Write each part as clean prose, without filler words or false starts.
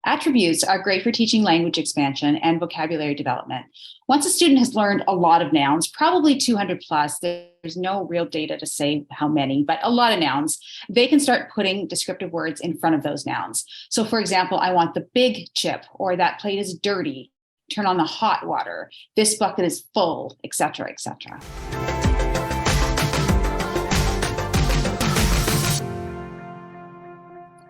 Attributes are great for teaching language expansion and vocabulary development. Once a student has learned a lot of nouns, probably 200 plus, there's no real data to say how many, but a lot of nouns, they can start putting descriptive words in front of those nouns. So for example, I want the big chip, or that plate is dirty, turn on the hot water, this bucket is full, etc., etc.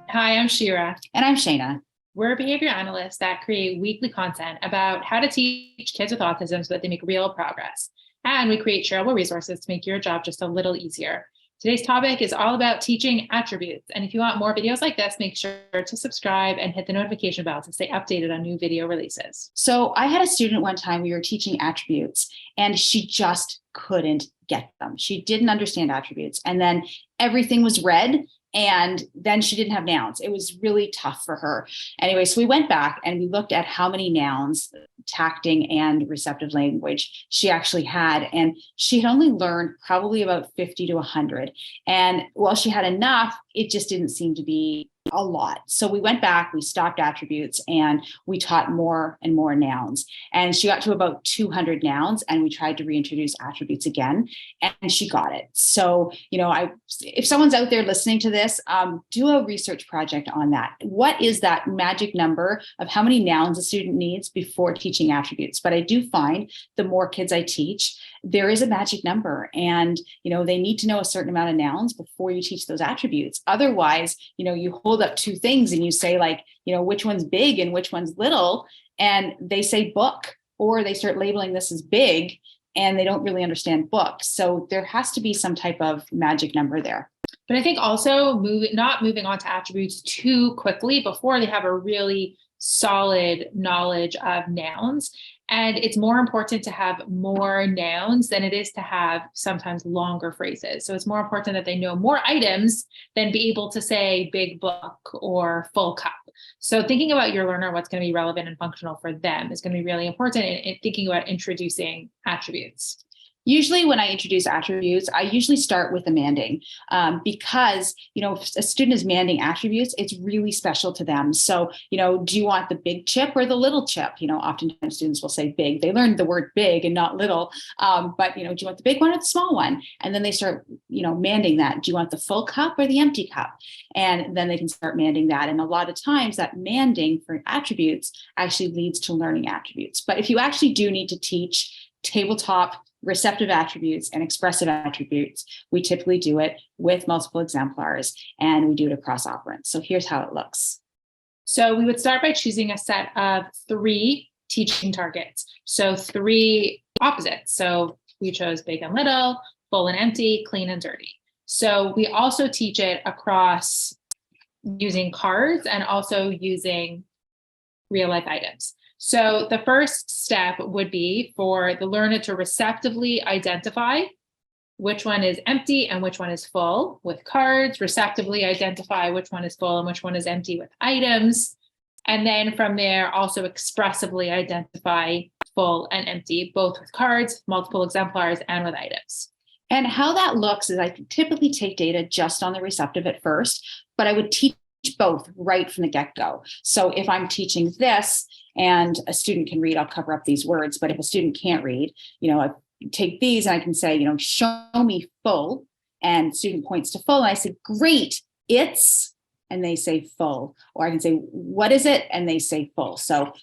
Hi, I'm Shira. And I'm Shayna. We're behavior analysts that create weekly content about how to teach kids with autism so that they make real progress. And we create shareable resources to make your job just a little easier. Today's topic is all about teaching attributes. And if you want more videos like this, make sure to subscribe and hit the notification bell to stay updated on new video releases. So I had a student one time, we were teaching attributes, and she just couldn't get them. She didn't understand attributes. And then everything was red. And then she didn't have nouns. It was really tough for her. Anyway, so we went back and we looked at how many nouns, tacting and receptive language, she actually had. And she had only learned probably about 50 to 100. And while she had enough, it just didn't seem to be a lot. So we went back, we stopped attributes, and we taught more and more nouns. And she got to about 200 nouns, and we tried to reintroduce attributes again, and she got it. So, if someone's out there listening to this, do a research project on that. What is that magic number of how many nouns a student needs before teaching attributes? But I do find the more kids I teach, there is a magic number, and they need to know a certain amount of nouns before you teach those attributes. Otherwise, you hold up two things and you say, like, which one's big and which one's little, and they say book, or they start labeling this as big and they don't really understand book. So there has to be some type of magic number there. But I think also not moving on to attributes too quickly before they have a really solid knowledge of nouns. And it's more important to have more nouns than it is to have sometimes longer phrases. So it's more important that they know more items than be able to say big book or full cup. So thinking about your learner, what's going to be relevant and functional for them is going to be really important in thinking about introducing attributes. Usually when I introduce attributes, I usually start with the manding because, if a student is manding attributes, it's really special to them. So, do you want the big chip or the little chip? Oftentimes students will say big. They learned the word big and not little. But, do you want the big one or the small one? And then they start, manding that. Do you want the full cup or the empty cup? And then they can start manding that. And a lot of times that manding for attributes actually leads to learning attributes. But if you actually do need to teach tabletop receptive attributes and expressive attributes, we typically do it with multiple exemplars, and we do it across operants. So here's how it looks. So we would start by choosing a set of 3 teaching targets. So 3 opposites. So we chose big and little, full and empty, clean and dirty. So we also teach it across using cards and also using real life items. So the first step would be for the learner to receptively identify which one is empty and which one is full with cards, receptively identify which one is full and which one is empty with items. And then from there, also expressively identify full and empty, both with cards, multiple exemplars, and with items. And how that looks is I typically take data just on the receptive at first, but I would teach both right from the get-go. So if I'm teaching this and a student can read, I'll cover up these words. But if a student can't read, I take these and I can say, show me full, and student points to full. And I say, great, it's, and they say full. Or I can say, what is it? And they say full. So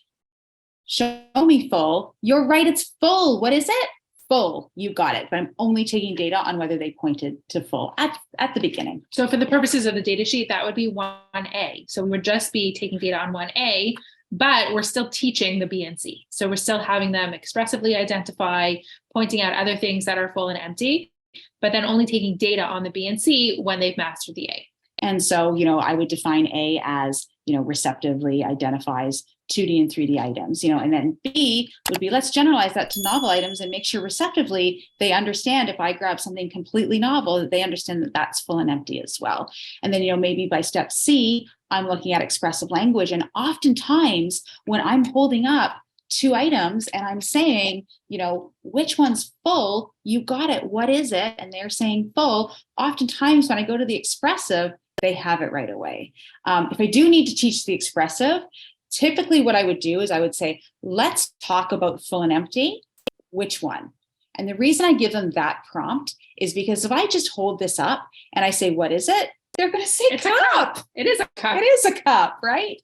show me full. You're right, it's full. What is it? Full, you got it. But I'm only taking data on whether they pointed to full at the beginning. So for the purposes of the data sheet, that would be 1A. So we would just be taking data on 1A, but we're still teaching the B and C. So we're still having them expressively identify, pointing out other things that are full and empty, but then only taking data on the B and C when they've mastered the A. And so, I would define A as, receptively identifies 2D and 3D items, and then B would be, let's generalize that to novel items and make sure receptively they understand if I grab something completely novel, that they understand that that's full and empty as well. And then, maybe by step C, I'm looking at expressive language. And oftentimes when I'm holding up 2 items and I'm saying, which one's full, you got it, what is it? And they're saying full. Oftentimes when I go to the expressive, they have it right away. If I do need to teach the expressive, typically what I would do is I would say, let's talk about full and empty. Which one? And the reason I give them that prompt is because if I just hold this up and I say, what is it? They're going to say It's cup. a cup. It is a cup. It is a cup, right?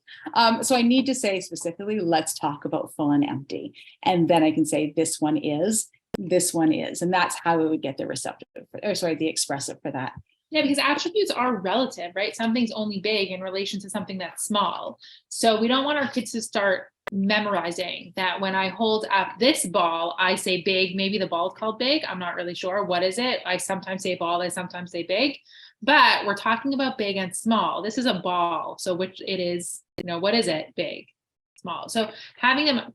So I need to say specifically, let's talk about full and empty. And then I can say, this one is. And that's how we would get the the expressive for that. Yeah, because attributes are relative, right? Something's only big in relation to something that's small. So we don't want our kids to start memorizing that when I hold up this ball, I say big. Maybe the ball is called big. I'm not really sure. What is it? I sometimes say ball, I sometimes say big. But we're talking about big and small. This is a ball. So which it is, what is it? Big, small. So having them,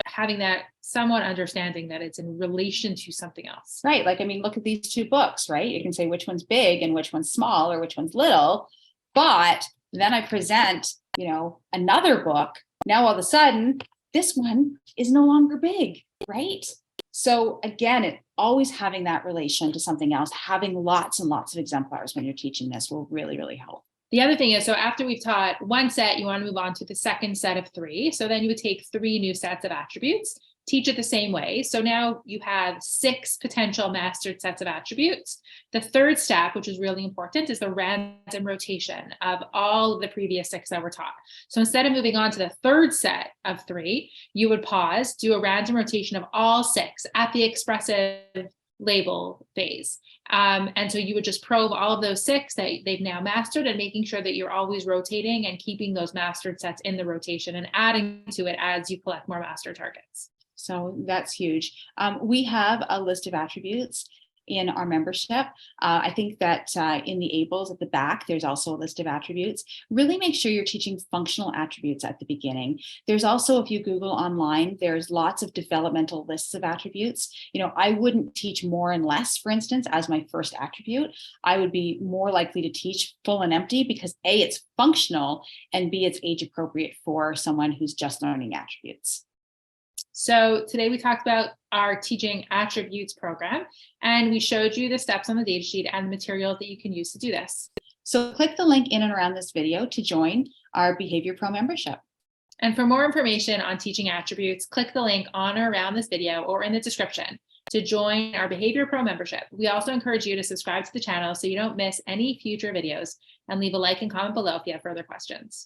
having that somewhat understanding that it's in relation to something else. Right. Like, look at these two books, right? You can say which one's big and which one's small or which one's little. But then I present, another book. Now, all of a sudden, this one is no longer big, right? So again, it always having that relation to something else, having lots and lots of exemplars when you're teaching this will really, really help. The other thing is, so after we've taught one set, you want to move on to the second set of 3. So then you would take 3 new sets of attributes, teach it the same way. So now you have 6 potential mastered sets of attributes. The third step, which is really important, is the random rotation of all of the previous 6 that were taught. So instead of moving on to the third set of 3, you would pause, do a random rotation of all 6 at the expressive label phase. And so you would just probe all of those 6 that they've now mastered and making sure that you're always rotating and keeping those mastered sets in the rotation and adding to it as you collect more master targets. So that's huge. We have a list of attributes in our membership. I think that in the ABLES at the back, there's also a list of attributes. Really make sure you're teaching functional attributes at the beginning. There's also, if you Google online, there's lots of developmental lists of attributes. I wouldn't teach more and less, for instance, as my first attribute. I would be more likely to teach full and empty because A, it's functional, and B, it's age appropriate for someone who's just learning attributes. So today we talked about our teaching attributes program, and we showed you the steps on the data sheet and the materials that you can use to do this. So click the link in and around this video to join our Behavior Pro membership. And for more information on teaching attributes, click the link on or around this video or in the description to join our Behavior Pro membership. We also encourage you to subscribe to the channel so you don't miss any future videos, and leave a like and comment below if you have further questions.